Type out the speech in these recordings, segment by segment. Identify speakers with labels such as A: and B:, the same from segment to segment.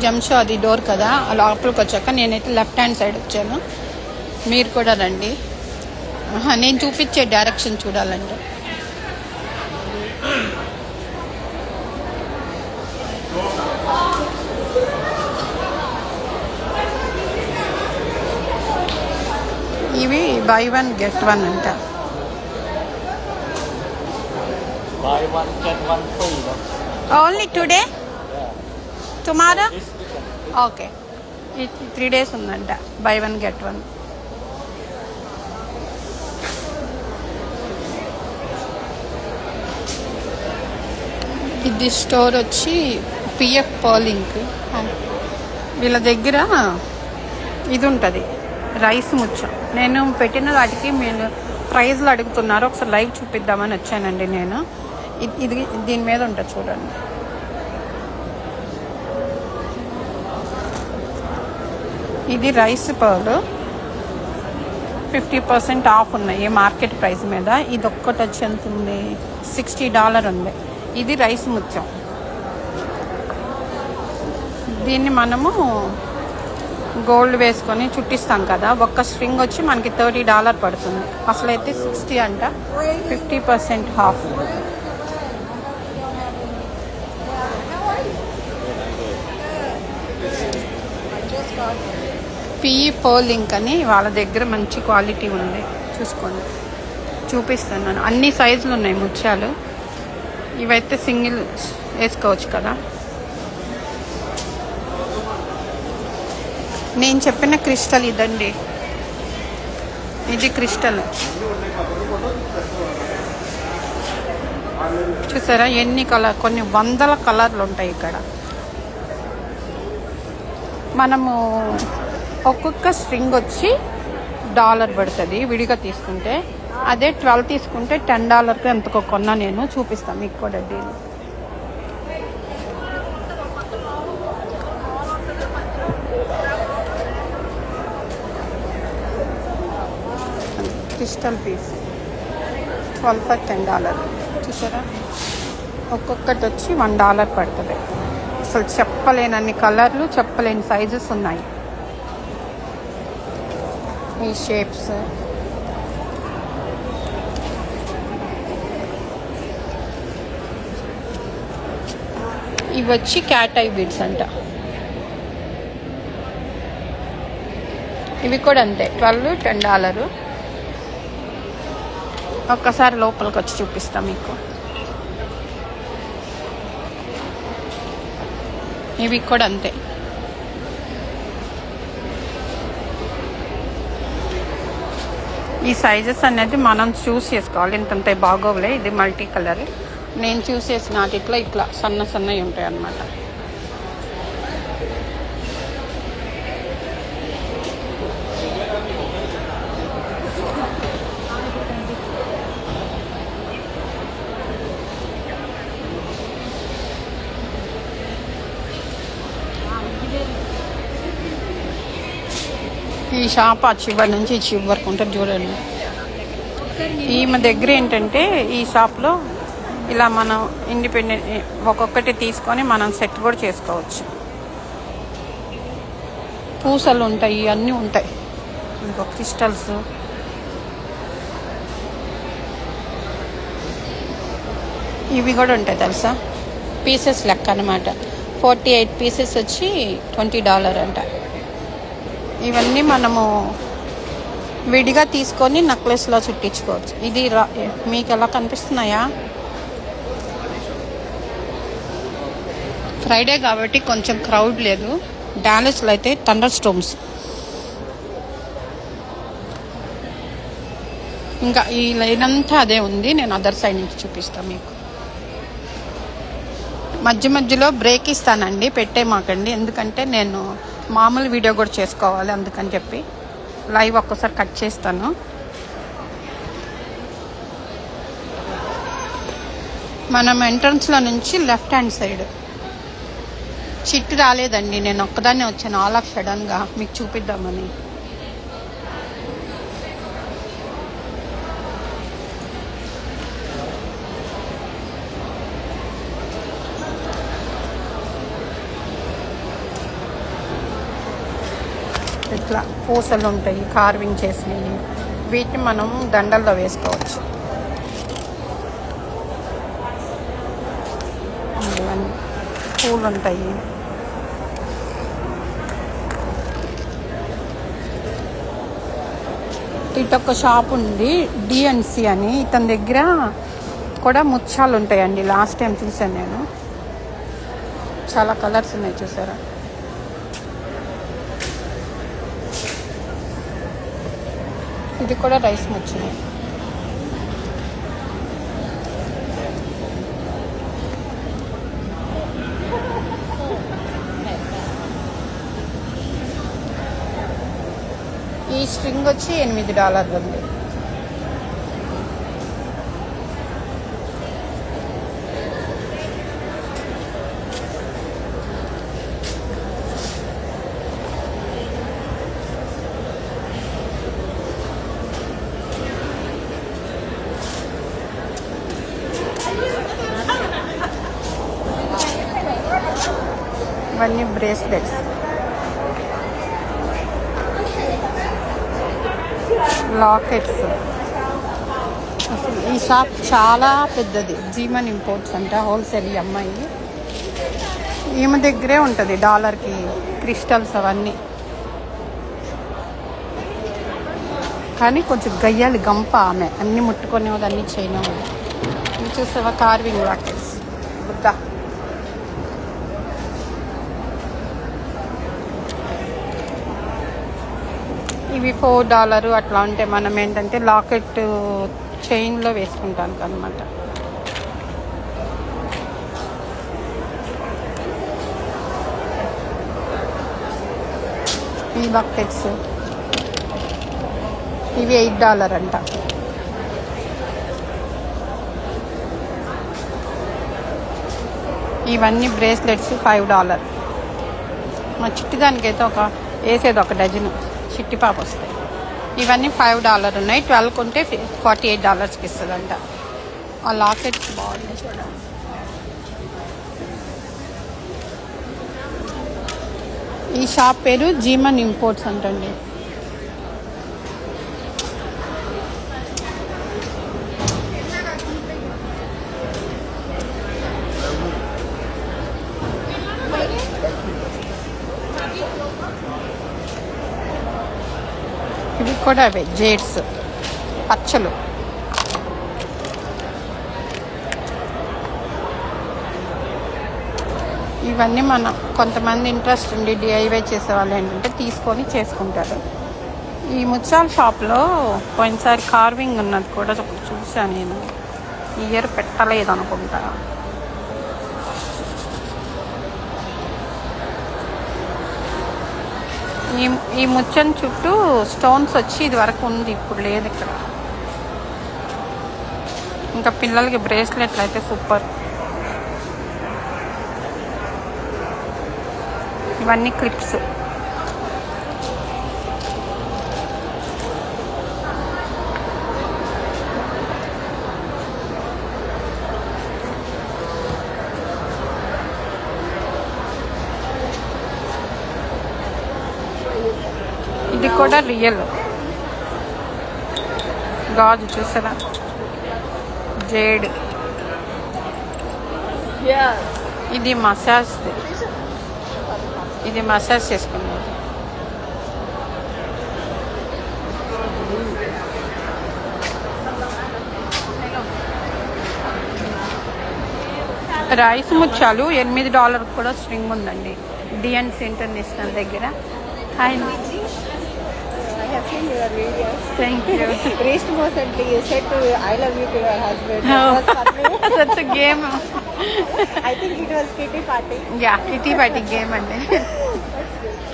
A: జంషో అది డోర్ కదా, ఆ లోపలికి వచ్చాక నేనైతే లెఫ్ట్ హ్యాండ్ సైడ్ వచ్చాను. మీరు కూడా రండి. నేను చూపించే డైరెక్షన్ చూడాలంటే ఇవి బై 1 get 1 అంట.
B: Buy one get one free.
A: Only today, tomorrow? Okay, 3 days ఉందంట. By 1 get 1. ఇది స్టోర్ వచ్చి పిఎఫ్ పర్లింక్. వీళ్ళ దగ్గర ఇది ఉంటుంది, రైస్ ముచ్చం. నేను పెట్టిన వాటికి మీరు ప్రైజ్లు అడుగుతున్నారు, ఒకసారి లైవ్ చూపిద్దామని వచ్చానండి నేను. ఇది దీని మీద ఉంటుంది చూడండి. ఇది రైస్ పర్ల్ 50% ఆఫ్ ఉన్నాయి మార్కెట్ ప్రైస్ మీద. ఇది ఒక్కటి వచ్చి ఎంత ఉంది, $60 ఉంది. ఇది రైస్ ముత్యం. దీన్ని మనము గోల్డ్ వేసుకొని చుట్టిస్తాం కదా, ఒక్క స్ట్రింగ్ వచ్చి మనకి $30 పడుతుంది. అసలు అయితే 60 అంట, 50% హాఫ్. పిఈ పర్లింక్ అని వాళ్ళ దగ్గర మంచి క్వాలిటీ ఉంది, చూసుకోండి. చూపిస్తున్నాను, అన్ని సైజులు ఉన్నాయి ముత్యాలు. ఇవైతే సింగిల్ వేసుకోవచ్చు కదా. నేను చెప్పిన క్రిస్టల్ ఇదండి, ఇది క్రిస్టల్. చూసారా ఎన్ని కలర్, కొన్ని వందల కలర్లు ఉంటాయి ఇక్కడ. మనము ఒక్కొక్క స్ట్రింగ్ వచ్చి $1 పడుతుంది విడిగా తీసుకుంటే. అదే 12 తీసుకుంటే $10 ఎంతకో కొన్నా నేను. చూపిస్తాను మీకు కూడా డీల్. Crystal piece 12 for $10. చూసారా, ఒక్కొక్కటి వచ్చి $1 పడుతుంది. అసలు చెప్పలేనన్ని కలర్లు, చెప్పలేని సైజెస్ ఉన్నాయి. ఈ షేప్స్ ఇవి వచ్చి క్యాట్ ఐ బీడ్స్ అంట. ఇవి కూడా అంతే, $12, $10. ఒక్కసారి లోపలికి వచ్చి చూపిస్తాం మీకు. ఇవి కూడా అంతే. ఈ సైజెస్ అనేది మనం చూస్ చేసుకోవాలి. ఇంతంత బాగోవులే, ఇది మల్టీ కలర్. నేను చూస్ చేసిన వాటిట్లో ఇట్లా సన్న సన్నవి ఉంటాయి అన్నమాట. ఈ షాప్ ఆ చివరి నుంచి ఈ చివరి వరకు ఉంటుంది చూడండి. ఈమె దగ్గర ఏంటంటే ఈ షాప్లో ఇలా మనం ఇండిపెండెంట్ ఒక్కొక్కటి తీసుకొని మనం సెట్ కూడా చేసుకోవచ్చు. పూసలు ఉంటాయి, అన్నీ ఉంటాయి. ఇంకో క్రిస్టల్స్, ఇవి కూడా ఉంటాయి తెలుసా, పీసెస్ లెక్క అన్నమాట. 48 పీసెస్ వచ్చి $20 అంట. ఇవన్నీ మనము విడిగా తీసుకొని నెక్లెస్లో చుట్టించుకోవచ్చు. ఇది మీకు ఎలా కనిపిస్తున్నాయా? ఫ్రైడే కాబట్టి కొంచెం క్రౌడ్ లేదు. డాలస్లో అయితే థండర్ స్టోమ్స్. ఇంకా ఈ లైన్ అంతా అదే ఉంది. నేను అదర్ సైడ్ నుంచి చూపిస్తాను మీకు. మధ్య మధ్యలో బ్రేక్ ఇస్తానండి, పెట్టే మాకండి. ఎందుకంటే నేను మామూలు వీడియో కూడా చేసుకోవాలి, అందుకని చెప్పి లైవ్ ఒక్కసారి కట్ చేస్తాను. మనం ఎంట్రన్స్లో నుంచి లెఫ్ట్ హ్యాండ్ సైడ్. చిట్టు రాలేదండి, నేను ఒక్కదాన్నే వచ్చాను ఆల్ ఆఫ్ సడన్గా మీకు చూపిద్దామని. ఇట్లా పూసలు ఉంటాయి కార్వింగ్ చేసినవి. వీటిని మనం దండల్లో వేసుకోవచ్చు. ఇవన్నీ పూలు ఉంటాయి. ఇటొక షాప్ ఉంది డిఎన్సి అని. ఇతని దగ్గర కూడా ముత్యాలు ఉంటాయండి. లాస్ట్ టైం చూసాను నేను. చాలా కలర్స్ ఉన్నాయి చూసారా. ఇది కూడా రైస్ ముచ్చునే. ఈ స్ట్రింగ్ వచ్చి $8 ఉంది. ఇవన్నీ బ్రేస్లెట్స్, లాకెట్స్. అసలు ఈ షాప్ చాలా పెద్దది. జీమన్ ఇంపోర్ట్స్ అంట. హోల్సేల్. ఈ అమ్మాయి ఈమె దగ్గరే ఉంటుంది $1కి క్రిస్టల్స్ అవన్నీ. కానీ కొంచెం గయ్యాలి గంప ఆమె. అన్నీ ముట్టుకునేవాడు, అన్నీ చేయనివాడు. ఇవి చూసావా కార్వింగ్ లాకెట్స్. బుద్ధ ఇవి $4 అట్లా ఉంటాయి. మనం ఏంటంటే లాకెట్ చైన్లో వేసుకుంటాం అనమాట. ఈ బకెట్స్ ఇవి $8 అంట. ఇవన్నీ బ్రేస్లెట్స్ $5. మా చిట్టిదానికైతే వేసేది ఒక డజను. చిట్టి పాప వస్తాయి. ఇవన్నీ $5 ఉన్నాయి. 12 కొంటే $48కి ఇస్తుందంట. ఆ లాకెట్స్ బాగున్నాయి చూడండి. ఈ షాప్ పేరు జీమన్ ఇంపోర్ట్స్ అంటండి. ఇవి కూడా అవే జేడ్స్ పచ్చలు. ఇవన్నీ మన కొంతమంది ఇంట్రెస్ట్ ఉండి డిఐవై చేసే వాళ్ళు ఏంటంటే తీసుకొని చేసుకుంటారు. ఈ ముత్యాల షాప్లో పోయినసారి కార్వింగ్ ఉన్నది కూడా చూసాను నేను. ఈ ఇయర్ పెట్టలేదు అనుకుంటా. ఈ ముచ్చని చుట్టూ స్టోన్స్ వచ్చి ఇది వరకు ఉంది, ఇప్పుడు లేదు ఇక్కడ. ఇంకా పిల్లలకి బ్రేస్లెట్లు అయితే సూపర్. ఇవన్నీ క్లిప్స్. ఇది కూడా రియల్ గాజు చూసారా. జేడ్. ఇది మసాజ్. ఇది మసాజ్ చేసుకునేది. రైస్ ముత్యాలు $8 కూడా స్ట్రింగ్ ఉందండి. డిఎన్సి ఇంటర్నేషనల్ దగ్గర. Hi.
C: I have seen your videos.
A: Thank you.
C: Recently you said I love you to your husband.
A: Oh.
C: That was funny.
A: That's a game.
C: I think it was kitty party.
A: Yeah, kitty party game అండి.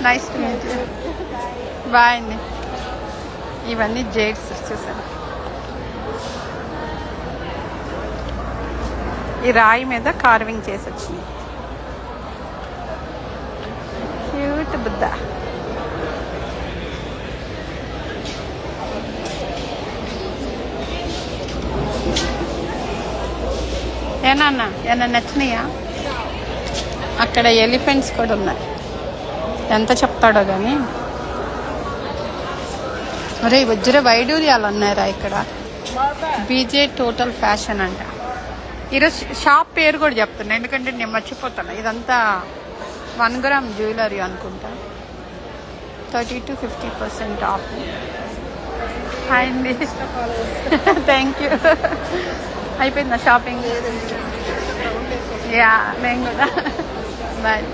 A: Nice to meet you. Bye అండి. ఇవన్నీ jades చూసాను. ఈ రాయి మీద carving చేసి వచ్చింది. Cute Buddha. ఏమన్నా నచ్చినాయా? అక్కడ ఎలిఫెంట్స్ కూడా ఉన్నాయి. ఎంత చెప్తాడో కానీ అరే వజ్ర వైడూర్యాలు ఉన్నారా ఇక్కడ? బీజే టోటల్ ఫ్యాషన్ అంట. ఈరోజు షాప్ పేరు కూడా చెప్తున్నా, ఎందుకంటే నేను మర్చిపోతాను. ఇదంతా 1 గ్రామ్ జ్యువెలరీ అనుకుంటా. 30 to 50% ఆఫ్. హాయ్ అండి. Thank you. అయిపోయిందా షాపింగ్? యా నేను కూడా. బాయ్.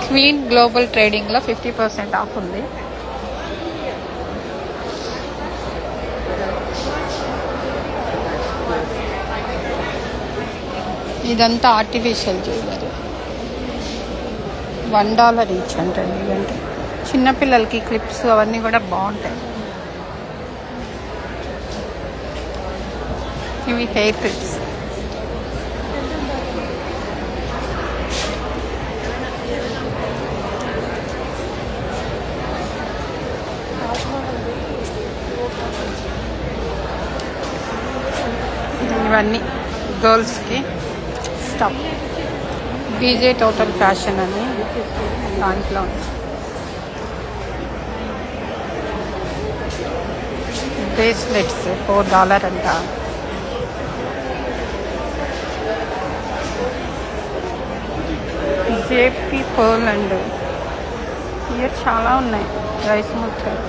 A: క్వీన్ గ్లోబల్ ట్రేడింగ్లో 50% ఆఫ్ ఉంది. ఇదంతా ఆర్టిఫిషియల్ జ్యువెలరీ. $1 ఈచ్ అంటండి. ఇవంటే చిన్నపిల్లలకి క్లిప్స్ అవన్నీ కూడా బాగుంటాయి. ఇవి హెయిర్ క్లిప్స్. ఇవన్నీ గర్ల్స్కి స్టఫ్. బీజే టోటల్ ఫ్యాషన్ అని దాంట్లో బ్రేస్లెట్స్ $4 అంట. జేపీ పర్ల్ అండ్ ఇయర్ చాలా ఉన్నాయి. రైస్ ముక్కలు.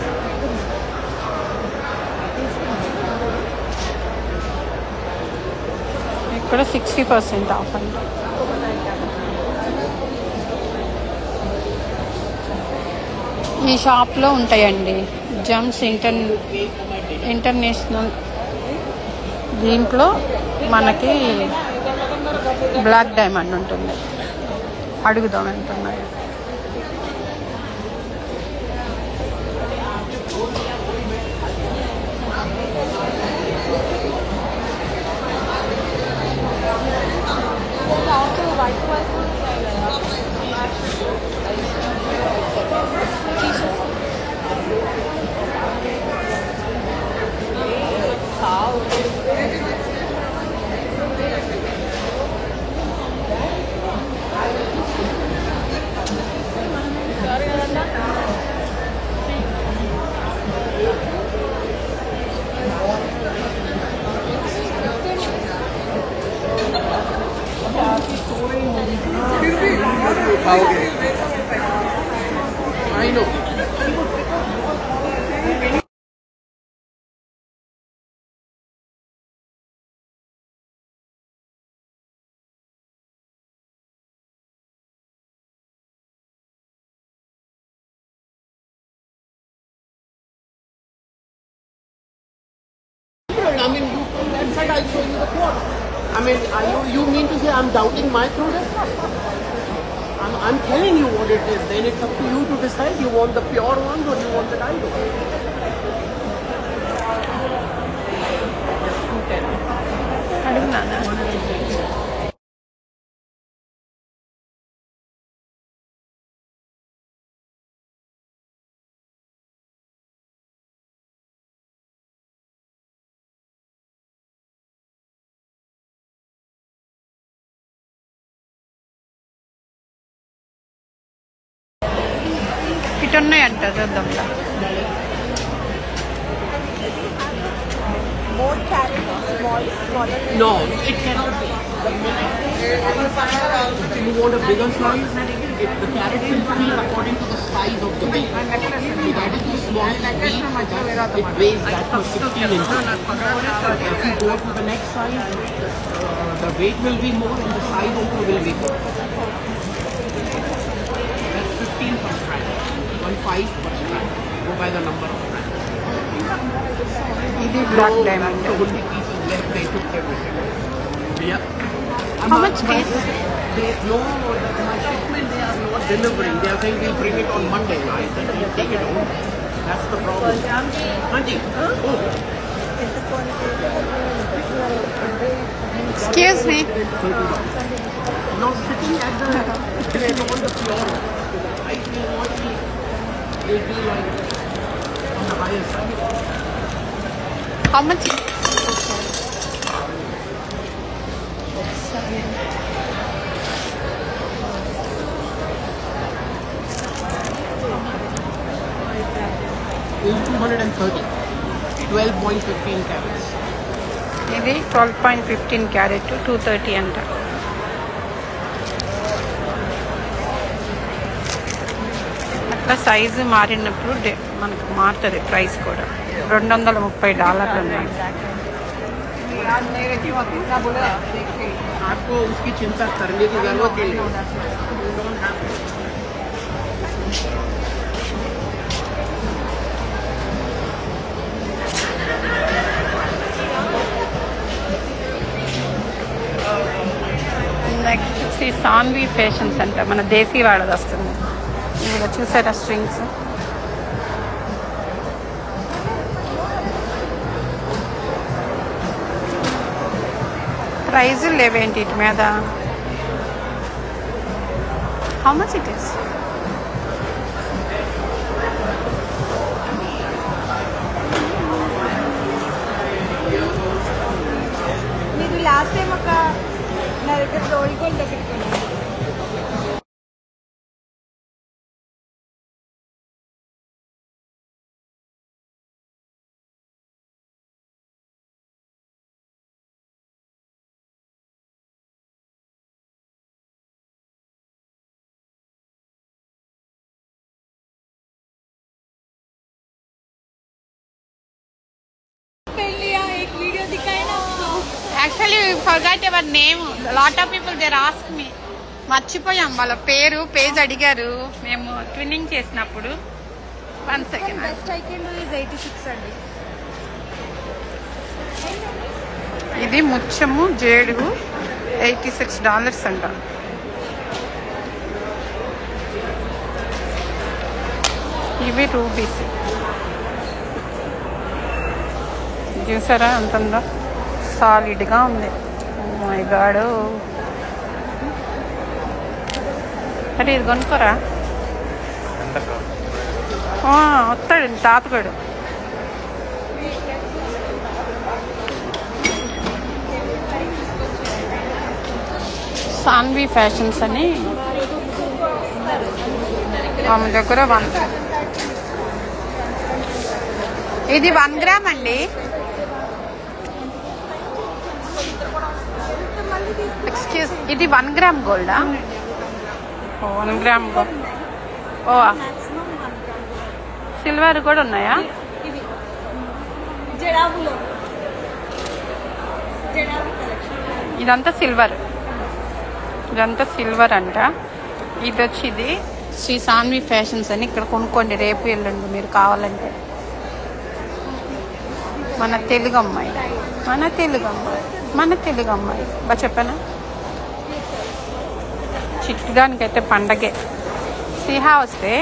A: ఇక్కడ 60% ఆఫ్ అంట. ఈ షాప్లో ఉంటాయండి జమ్స్ ఇంటర్నేషనల్. దీంట్లో మనకి బ్లాక్ డైమండ్ ఉంటుంది. అడుగుదాం అంటున్నాయి.
B: I know. I mean, that side I'll show you the quote. I mean, you mean to say I'm doubting my product? I'm telling you what it is. Then it's up to you to decide. You want the pure ones or you want the dyed ones.
A: అడుగున్నానా? ఇటు ఉన్నాయంట చూద్దాం.
C: More carrot, smaller.
B: No, it cannot be. If you want a bigger size, the carrot will be according to the size of the bean. So that is the smallest bean, it weighs that much, 16 inches. If you go to the next size, the weight will be more and the size also will be more. That's 15 per strand, 1/5 per strand. Go by the number of strands.
A: ఇది black diamond.
B: The only pieces left, they took everything. Yeah.
A: How much piece?
B: No, my shipment they are not delivering. They are saying we'll bring it on Monday. I said we'll take it home. That's the problem. Hanji. Oh.
A: Excuse me.
B: Now sitting at the this is all the pure. I feel what will be like on the higher side.
A: How much?
B: 12.15 carats.
A: ఇది 12.15 carrot 230 అంట. అట్లా size మారినప్పుడు మనకు మారుతుంది price కూడా. $230 ఉన్నాయి.
B: आपको उसकी चिंता करने की जरूरत ही नहीं.
A: నెక్స్ట్ శ్రీ సాన్వి ఫ్యాషన్స్ అంట, మన దేశీ వాడది వస్తుంది. ఇవి చూసారా స్ట్రింగ్స్. ప్రైజులు లేవేంటి ఇటు మీద. How much it is?
C: మీరు లాస్ట్ టైం ఒక నా దగ్గర రోల్ గోల్డ్ దగ్గరికి వెళ్ళాను. एक वीडियो दिखाए ना उसको.
A: Actually forgot ever name. Lot of people there ask me. మర్చిపోయాం వాళ్ళ పేరు. పేజ్ అడిగారు మేము ట్విన్నింగ్ చేసినప్పుడు. 1 second.
C: Best I can do is 86 అండి.
A: ఇది ముత్యము జేడు $86 అంట. ఇవి రూబీస్. చూసారా ఎంత ఉందో, సాలిడ్గా ఉంది. My God. అరే ఇది కొనుక్కోరా. వస్తాడు తాతగాడు. సాన్వి ఫ్యాషన్స్ అని ఆమె దగ్గర 1. ఇది 1 గ్రామ్ అండి. ఎక్స్క్యూజ్, ఇది 1 గ్రామ్ గోల్డా? 1 గ్రామ్ గోల్డ్. ఓ సిల్వర్ కూడా ఉన్నాయా?
C: ఇది జడాబులో జడాబు కలెక్షన్.
A: ఇదంతా సిల్వర్. ఇదంతా సిల్వర్ అంట. ఇది వచ్చి ఇది శ్రీ సాన్వి ఫ్యాషన్స్ అని. ఇక్కడ కొనుక్కోండి, రేపు వెళ్ళండి మీరు కావాలంటే. మన తెలుగు అమ్మాయి, మన తెలుగు అమ్మాయి, మన తెలుగు అమ్మాయి. బాగా చెప్పానా? చిట్టుదానికైతే పండగే. సిహా వస్తే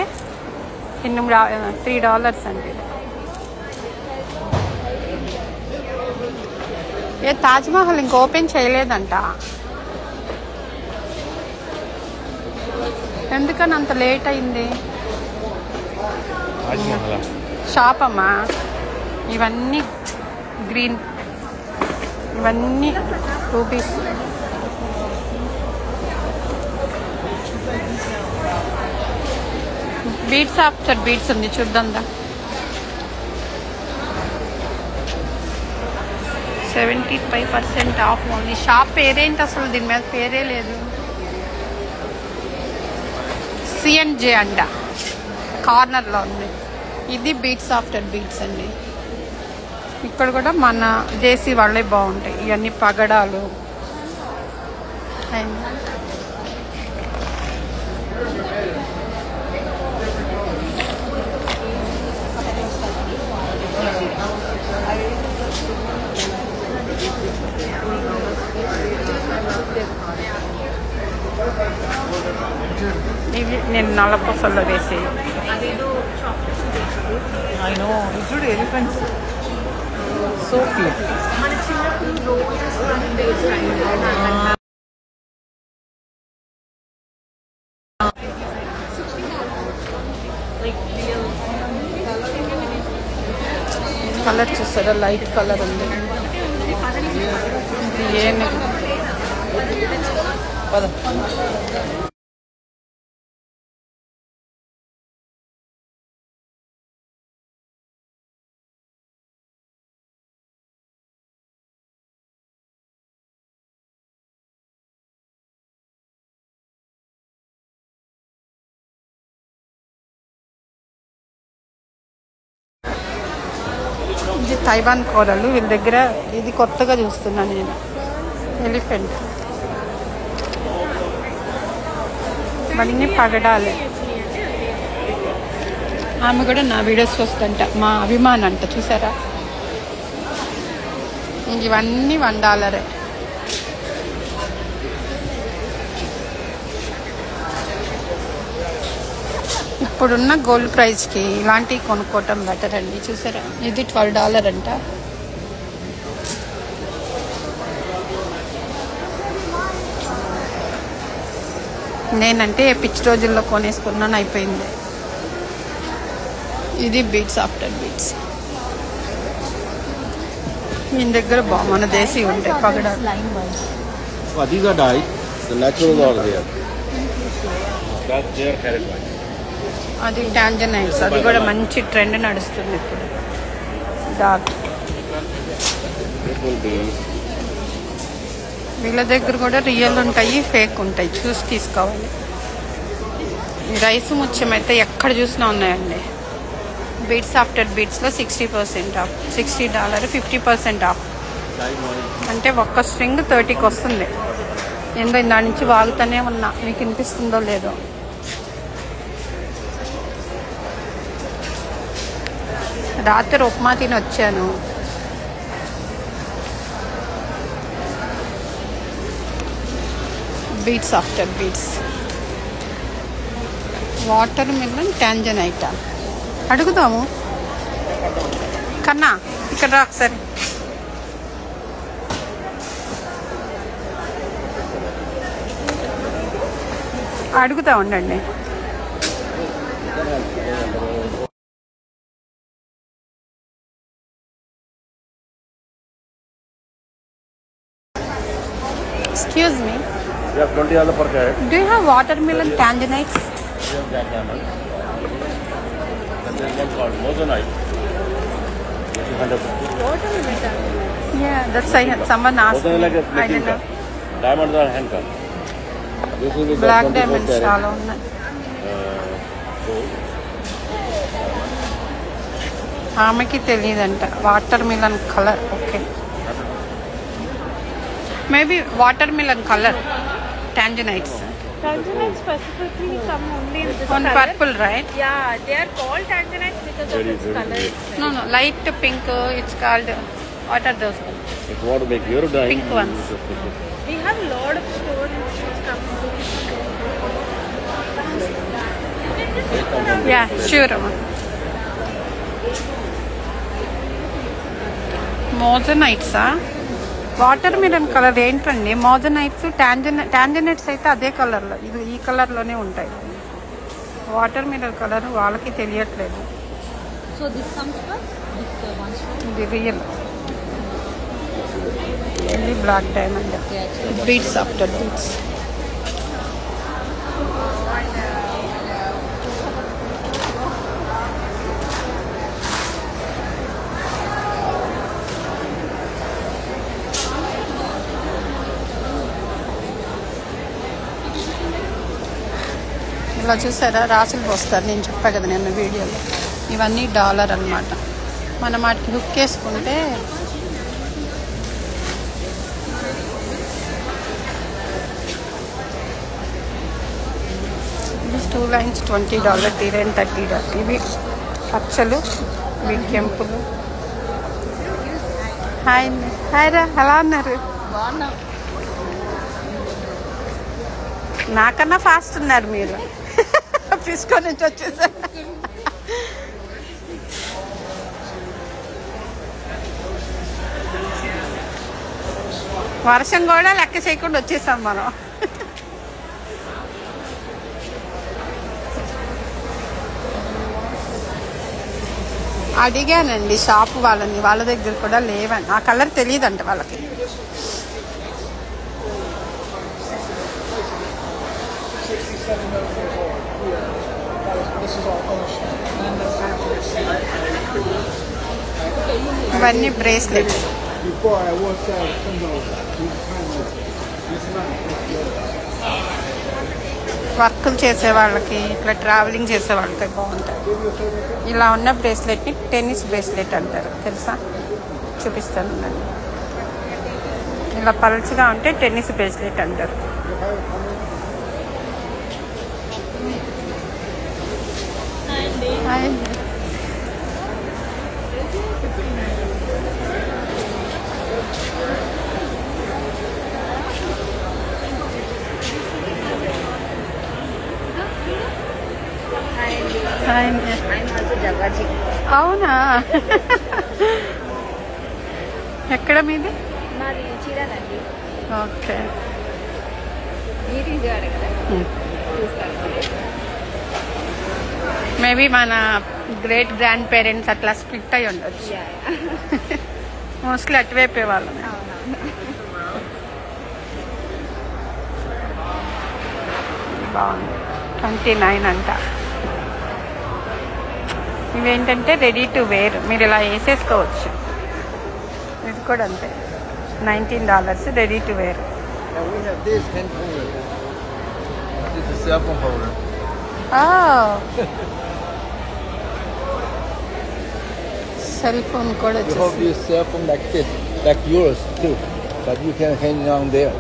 A: $3 అండి. ఏ తాజ్మహల్ ఇంక ఓపెన్ చేయలేదంట. ఎందుకని అంత లేట్ అయింది? షాప్ అమ్మా. ఇవన్నీ గ్రీన్, ఇవన్నీ రూపీస్. బీట్స్ ఆఫ్టర్ బీట్స్ ఉంది, చూద్దాందా. 75% ఆఫ్ ఓన్లీ. షాప్ పేరేంటి అసలు? దీని మీద పేరే లేదు. C&J అంట, కార్నర్లో ఉంది. ఇది బీట్స్ ఆఫ్టర్ బీట్స్ అండి. ఇక్కడ కూడా మన దేశీ వాళ్ళే బాగుంటాయి. ఇవన్నీ పగడాలు. ఇవి నేను నల్లపూసల్లో వేసి.
B: I know. It's good elephants. So cute.
A: Colour చూసారా? లైట్ కలర్ ఉంది. ఏమి తైవాన్ కూరలు వీళ్ళ దగ్గర. ఇది కొత్తగా చూస్తున్నాను నేను. ఎలిఫెంట్ ఇవన్నీ పగడాలి. ఆమె కూడా నా వీడియోస్ వస్తుందంట, మా అభిమాన్ అంట, చూసారా. ఇవన్నీ $1. ఇప్పుడున్న గోల్డ్ ప్రైస్కి ఇలాంటివి కొనుక్కోవటం బెటర్ అండి. చూసారా, ఇది $12 అంట. నేనంటే పిచ్చి రోజుల్లో కొనేసుకున్నాను, అయిపోయింది. ఇది బీట్స్ ఆఫ్టర్ బీట్స్. దీని దగ్గర మన దేశీ ఉంటాయి పగడాలు.
D: These are dyed. The natural are there. That's their carrot wine.
A: అది టాంజనైట్స్. అది కూడా మంచి ట్రెండ్ నడుస్తుంది ఇప్పుడు. Dark
D: It will be.
A: వీళ్ళ దగ్గర కూడా రియల్ ఉంటాయి, ఫేక్ ఉంటాయి, చూసి తీసుకోవాలి. ఈ రైస్ ముత్యం అయితే ఎక్కడ చూసినా ఉన్నాయండి. బీట్స్ ఆఫ్టర్ బీట్స్లో 60% ఆఫ్, $60, 50% ఆఫ్. అంటే ఒక్క స్ట్రింగ్ 30కి వస్తుంది. ఏందో దాని నుంచి వాగుతూనే ఉన్నా, మీకు వినిపిస్తుందో లేదో. రాత్రి ఉప్మా తిని వచ్చాను. Beats after beats. Watermelon టాంజనైటా అడుగుదాము. కన్నా ఇక్కడ రా ఒకసారి. అడుగుతా ఉండండి. Excuse me.
D: Yeah, $20 per carrot.
A: Do you have watermelon tangenites?
D: We have Jack Diamond. And there's one called Mozonite. Which is 150.
A: Yeah, that's someone asked
D: Mozonite
A: me.
D: like a
A: I
D: flaking
A: don't know.
D: cut. Diamonds are hand cut. This will be
A: Black
D: 24
A: diamonds
D: carat.
A: చాలా ఉన్నాయి.
D: Gold.
A: ఆమెకి తెలియదంట watermelon colour. Okay, maybe watermelon colour tanzanites.
C: Tanzanite specifically come only in this
A: On
C: color.
A: purple, right?
C: Yeah, they are called Tanzanite because of its color.
A: No, light pink. It's called. What are those?
D: If you want to make your dye,
A: Pink ones.
C: We have lot of stores which come.
A: Yeah, sure. మోజనైట్సా? Watermelon colour ఏంటండి? Moissanites, tanzanites అయితే అదే కలర్లో, ఇది ఈ కలర్లోనే ఉంటాయి. Water melon colour వాళ్ళకి తెలియట్లేదు.
C: So this comes from this one store.
A: ఇది రియల్. ఇది black diamond. Beads after beads. ఇలా చూసారా, రాసులు పోస్తారు. నేను చెప్పా కదా నిన్న వీడియోలో, ఇవన్నీ $1 అన్నమాట. మనం వాటికి హుక్ వేసుకుంటే ఇవి 2 lines $20, 3 lines $30. ఇవి పచ్చలు, ఇవి కెంపులు. హాయ్ హాయ్ రా, ఎలా ఉన్నారు? నాకన్నా ఫాస్ట్ ఉన్నారు మీరు. ఫిస్కో నుంచి వచ్చేసారు. వర్షం కూడా లెక్క చేయకుండా వచ్చేసాం మనం. అడిగానండి షాప్ వాళ్ళని, వాళ్ళ దగ్గర కూడా లేవని. ఆ కలర్ తెలియదంట వాళ్ళకి. ఇవన్నీ బ్రేస్లెట్స్. వర్కులు చేసే వాళ్ళకి, ఇట్లా ట్రావెలింగ్ చేసే వాళ్ళకి బాగుంటాయి. ఇలా ఉన్న బ్రేస్లెట్ని టెన్నిస్ బ్రేస్లెట్ అంటారు, తెలుసా? చూపిస్తాను. ఇలా పల్చగా ఉంటే టెన్నిస్ బ్రేస్లెట్ అంటారు. హాయ్ అండి. హాయ్ అండి. అవునా? ఎక్కడ మీది?
C: మాది చీరాలండి.
A: ఓకే.
C: మీరు ఇది అడగదా?
A: మేబీ మన గ్రేట్ గ్రాండ్ పేరెంట్స్ అట్లా స్ప్లిట్ అయి ఉండొచ్చు. మోస్ట్లీ అటువైపే వాళ్ళని. బాగుంది. 29 అంట. ఇవేంటంటే రెడీ టు వేర్, మీరు ఇలా వేసేసుకోవచ్చు. ఇది కూడా అంతే, $19 ready to wear.
D: And we have this hand holder. This is a cell phone holder.
A: Cell phone కూడా
D: You hold your cell phone like this, like yours too, but you can hang it on there.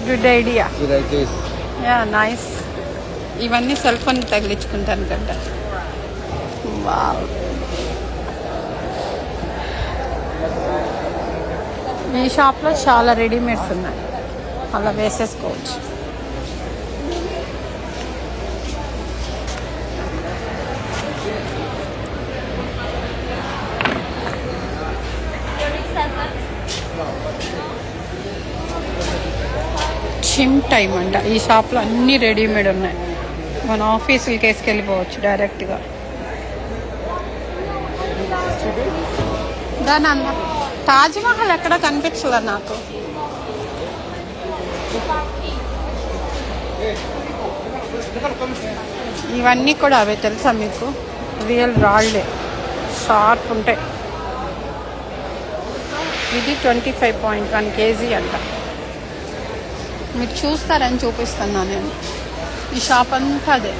A: Good idea.
D: So like this.
A: Yeah, nice. ఇవన్నీ cell phone తగిలించుకుంటాను కదా. Wow. ఈ షాప్లో చాలా readymades ఉన్నాయి, అలా వేసేసుకోవచ్చు. Gym time అంట. ఈ షాప్లో అన్నీ రెడీమేడ్ ఉన్నాయి. మన ఆఫీసులకి వేసుకెళ్ళిపోవచ్చు డైరెక్ట్గా. దాని అన్న తాజ్మహల్ ఎక్కడ కనిపించలే నాకు. ఇవన్నీ కూడా అవే తెలుసా మీకు? రియల్ రాళ్ళే, షార్ప్ ఉంటాయి. ఇది 25.1 kg అంట. మీరు చూస్తారని చూపిస్తున్నా నేను. ఈ షాప్ అంతా అదే,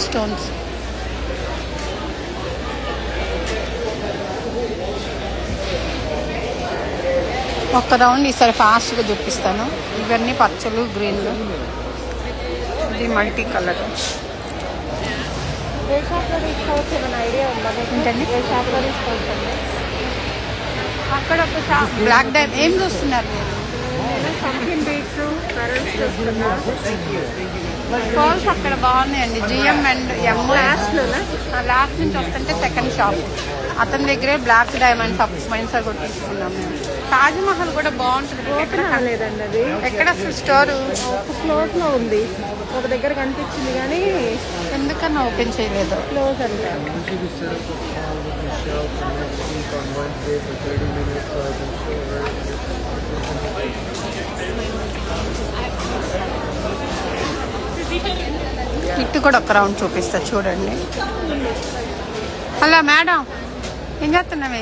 A: స్టోన్స్. ఒక్క రౌండ్ ఈసారి ఫాస్ట్గా చూపిస్తాను. ఇవన్నీ పచ్చలు, గ్రీన్లు, ఇది మల్టీ కలర్.
C: ఏ షాప్లో తీసుకోవచ్చు ఏమైనా ఐడియా ఉందా?
A: ఏంటండి?
C: ఏ షాప్లో తీసుకోవచ్చు?
A: అక్కడ ఒక షాప్ బ్లాక్ డైమ్. ఏం చూస్తున్నారు మీరు?
C: సంథింగ్ బీట్స్ కరెంట్స్ చూస్తున్నా.
A: స్టాల్స్ అక్కడ బాగున్నాయండి. జిఎం అండ్ ఎం లాస్ట్ నుంచి వస్తుంటే సెకండ్ షాప్. అతని దగ్గరే బ్లాక్ డైమండ్స్ మైన్స్ కూడా తీసుకున్నాం మేము. తాజ్మహల్ కూడా బాగుంటుంది.
C: ఓపెన్ అవ్వలేదండి అది.
A: ఎక్కడ అసలు స్టోర్?
C: ఒక ఫ్లోర్ లో ఉంది, ఒక దగ్గర కనిపించింది కానీ
A: ఎందుకన్నా ఓపెన్ చేయలేదు.
C: క్లోజ్ అంట.
A: ఇటు కూడా ఒక రౌండ్ చూపిస్తా చూడండి. హలో మేడం, ఏం చేస్తున్నావే?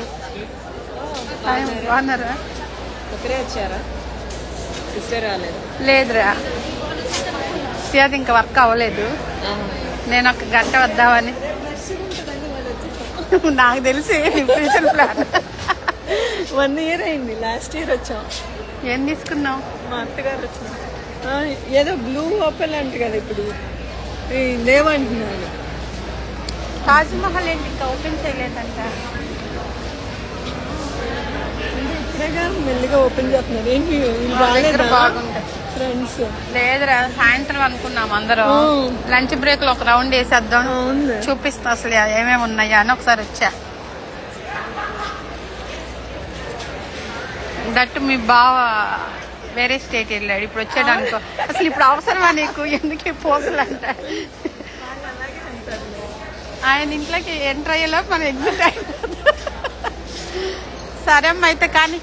A: బాగున్నారా?
C: ఒకరే వచ్చారా? సిస్టర్ రాలేదు?
A: లేదురా, అది ఇంకా వర్క్ అవ్వలేదు. నేను ఒక గంట వద్దామని. నాకు తెలిసి ఫ్యూచర్ ప్లాన్.
C: 1 year అయింది. లాస్ట్ ఇయర్ వచ్చాం.
A: ఏం తీసుకున్నావు?
C: మా అత్తగారు వచ్చిన ఏదో బ్లూ ఓపెన్ అంట కదా ఇప్పుడు లేవంటున్నాను.
A: తాజ్మహల్ ఏంటి ఇంకా ఓపెన్ చేయలేదంట.
C: ఇప్పుడేగా మెల్లిగా ఓపెన్ చేస్తున్నారు. ఏంటి
A: బాగుంటాయి
C: ఫ్రెండ్స్?
A: లేదురా, సాయంత్రం అనుకున్నాం అందరం. లంచ్ బ్రేక్ లో ఒక రౌండ్ వేసేద్దాం, చూపిస్తా అసలు ఏమేమి ఉన్నాయా అని. ఒకసారి వచ్చా. దట్టు మీ బావ వేరే స్టేట్ వెళ్ళాడు, ఇప్పుడు వచ్చాడనుకో. అసలు ఇప్పుడు అవసరమా నీకు? ఎందుకు పోజులు అంట. ఆయన ఇంట్లోకి ఎంటర్ అయ్యేలోపు మనం ఎగ్జిట్ అయిపోతుంది. సరే అమ్మ అయితే కానీ.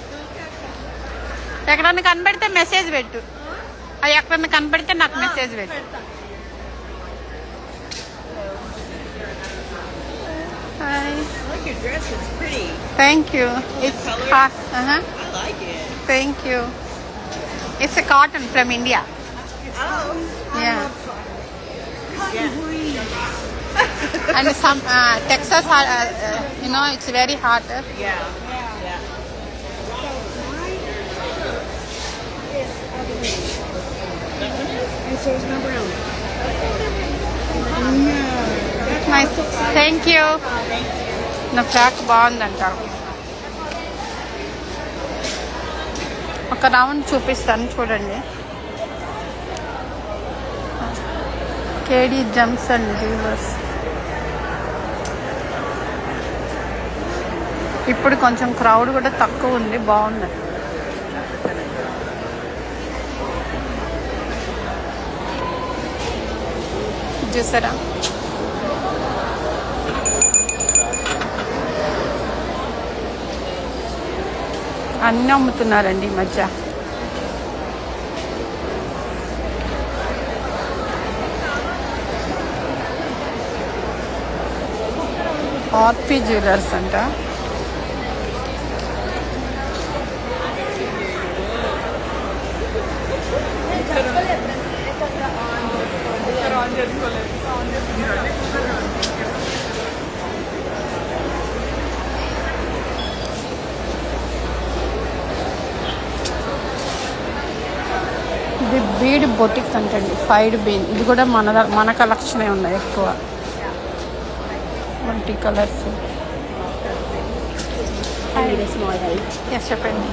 A: ఎక్కడన్నా కనబడితే మెసేజ్ పెట్టు. అవి ఎక్కడన్నా కనబడితే నాకు మెసేజ్ పెట్టు. Thank you. It's thank you. It's a cotton from India.
C: Oh.
A: Yeah. And some Texas, it's very hot.
C: Yeah.
A: Nice, thank you. నా ఫ్రాక్ బాగుందంట. ఒక రౌండ్ చూపిస్తాను చూడండి. కేడీ జమ్స్ అండ్ జ్యువెలర్స్. ఇప్పుడు కొంచెం క్రౌడ్ కూడా తక్కువ ఉంది, బాగుంది. చూసారా అన్నీ అమ్ముతున్నారండి ఈ మధ్య. ఆర్పీ జ్యువెలర్స్ అంట. ఇది బీడ్ బొటిక్ అంటండి, ఫైడ్ బీన్. ఇది కూడా మన కలెక్షనే ఉన్నాయి ఎక్కువ, మల్టీ కలర్స్. చెప్పండి.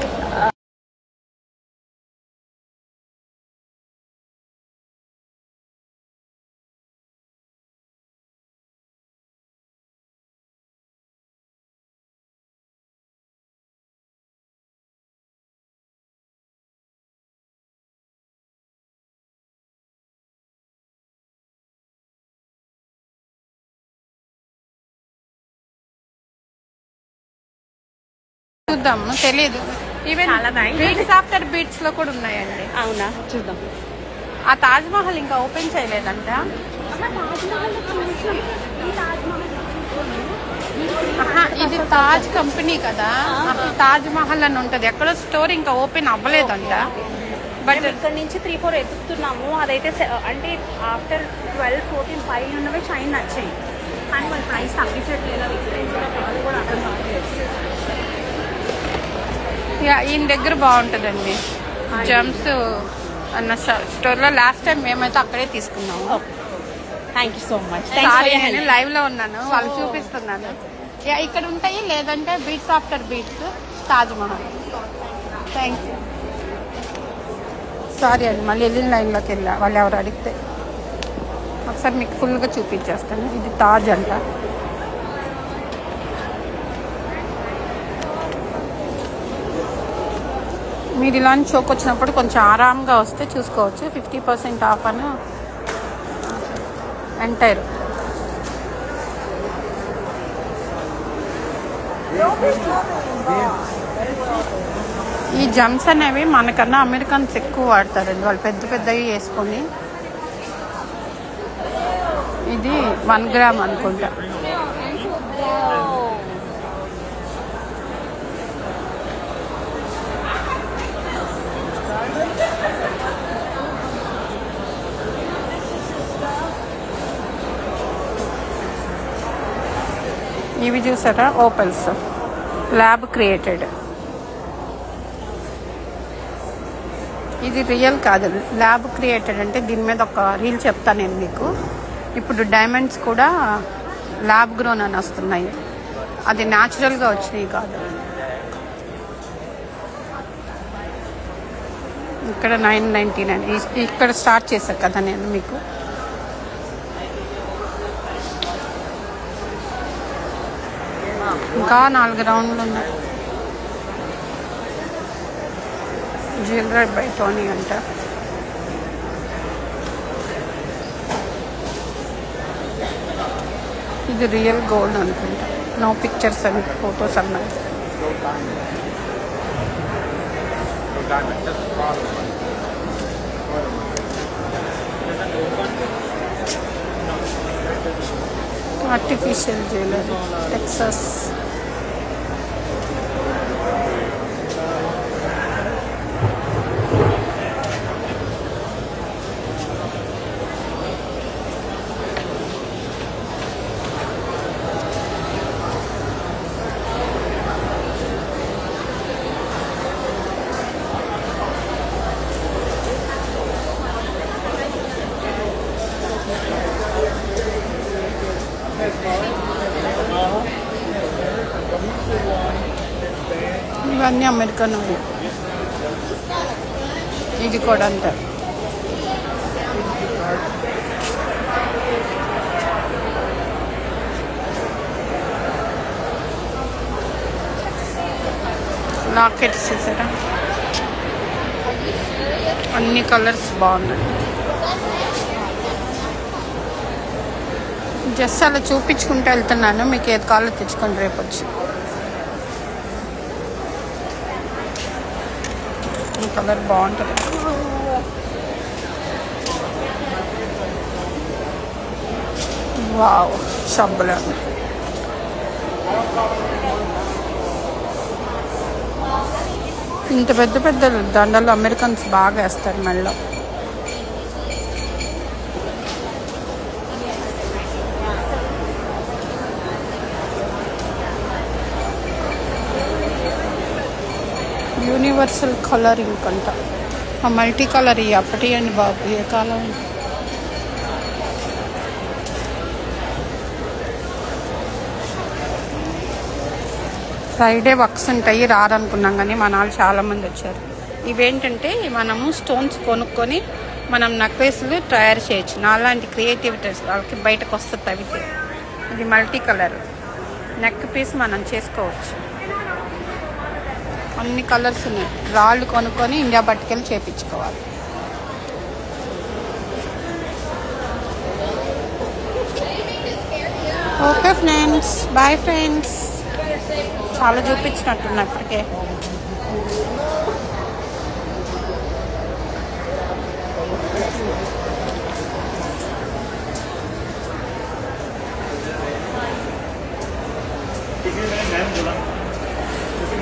A: చూద్దాం, తెలీదు. ఈవెన్ బీట్స్ ఆఫ్టర్ బీట్స్ లో కూడా ఉన్నాయండి.
C: అవునా, చూద్దాం.
A: ఆ తాజ్ మహల్ ఇంకా ఓపెన్ చేయలేదంట. ఇది తాజ్ కంపెనీ కదా, తాజ్ మహల్ అని ఉంటది. ఎక్కడో స్టోర్ ఇంకా ఓపెన్ అవ్వలేదంట.
E: బట్ ఇక్కడ నుంచి 3-4 ఎదుగుతున్నాము. అదైతే అంటే ఆఫ్టర్ 12-14 5 ఉన్నవే చైన్ నచ్చాయి, కానీ వాళ్ళ ప్రైస్ తగ్గించట్లేదు. అది కూడా అర్థం కావట్లేదు.
A: ఈయన దగ్గర బాగుంటుందండి జమ్స్ అన్న స్టోర్లో. లాస్ట్ టైం మేమైతే అక్కడే తీసుకున్నాము.
E: Thank you so much.
A: నేను లైవ్ లో ఉన్నాను, వాళ్ళు చూపిస్తున్నాను. ఇక్కడ ఉంటాయి, లేదంటే beads after beads, Taj Mahal. Thank you. Sorry అండి, మళ్ళీ వెళ్ళిన లైన్లోకి వెళ్ళా, వాళ్ళు ఎవరు అడిగితే. ఒకసారి మీకు ఫుల్గా చూపించేస్తాను. ఇది తాజ్ అంట. మీరు ఇలాంటి షోకి వచ్చినప్పుడు కొంచెం ఆరాంగా వస్తే చూసుకోవచ్చు. 50% ఆఫ్ అని ఎంటైర్. ఈ జమ్స్ అనేవి మనకన్నా అమెరికన్స్ ఎక్కువ వాడతారండి, వాళ్ళు పెద్ద పెద్దవి వేసుకొని. ఇది 1 గ్రామ్ అనుకుంటా. ఇవి చూసారా, ఓపెల్స్, ల్యాబ్ క్రియేటెడ్. ఇది రియల్ కాదు, ల్యాబ్ క్రియేటెడ్. అంటే దీని మీద ఒక రీల్ చెప్తాను నేను మీకు. ఇప్పుడు డైమండ్స్ కూడా ల్యాబ్ గ్రోన్ అని వస్తున్నాయి, అది న్యాచురల్గా వచ్చినాయి కాదు. ఇక్కడ 999. ఇక్కడ స్టార్ట్ చేశాను కదా నేను మీకు. ఇంకా 4 రౌండ్లు ఉన్నాయి. జ్యువెలరీ బై టోనీ అంట. ఇది రియల్ గోల్డ్ అనుకుంటా. నో పిక్చర్స్ అని ఫొటోస్ అన్నాయి. Artificial jewellery, Texas. అన్ని అమెరికన్. ఇది కూడా అంతే. లాకెట్స్ చూసారా, అన్ని కలర్స్ బాగున్నాయి. జస్ట్ అలా చూపించుకుంటూ వెళ్తున్నాను, మీకు ఏది కావాలో తెచ్చుకొని రేపు వచ్చి. ఈ కలర్ బాగుంటుంది. వావ్, షబ్బులు ఇంత పెద్ద పెద్ద దండలు అమెరికన్స్ బాగా వేస్తారు మెడలో. యూనివర్సల్ కలరింగ్ అంట. ఆ మల్టీ కలర్ అప్పటి అండి బాబు, ఏ కాలం. ఫ్రైడే వర్క్స్ ఉంటాయి, రారనుకున్నాం కానీ మన వాళ్ళు చాలామంది వచ్చారు. ఇవేంటంటే మనము స్టోన్స్ కొనుక్కొని మనం నెక్లెస్లు తయారు చేయొచ్చు. నాలాంటి క్రియేటివిటీస్ వాళ్ళకి బయటకు వస్తుంది అవితే. ఇది మల్టీ కలర్ నెక్ పీస్ మనం చేసుకోవచ్చు. అన్ని కలర్స్ ఉన్నాయి. రాళ్ళు కొనుక్కొని ఇండియా పట్టుకెళ్ళి చేయించుకోవాలి. Okay friends, boy friends. చాలా చూపించినట్టున్నా ఇప్పటికే.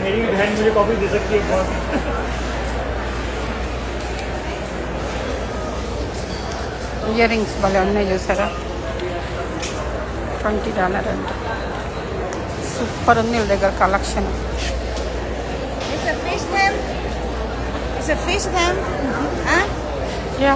F: मेरी बहन मुझे कॉफी दे सकती है बहुत.
A: ఇయర్ రింగ్స్ భలే ఉన్నాయి చూసారా, $20 అంటే. సూపర్ ఉంది వీళ్ళ దగ్గర collection.
C: It's a fish them. It's a fish them. Huh?
A: Yeah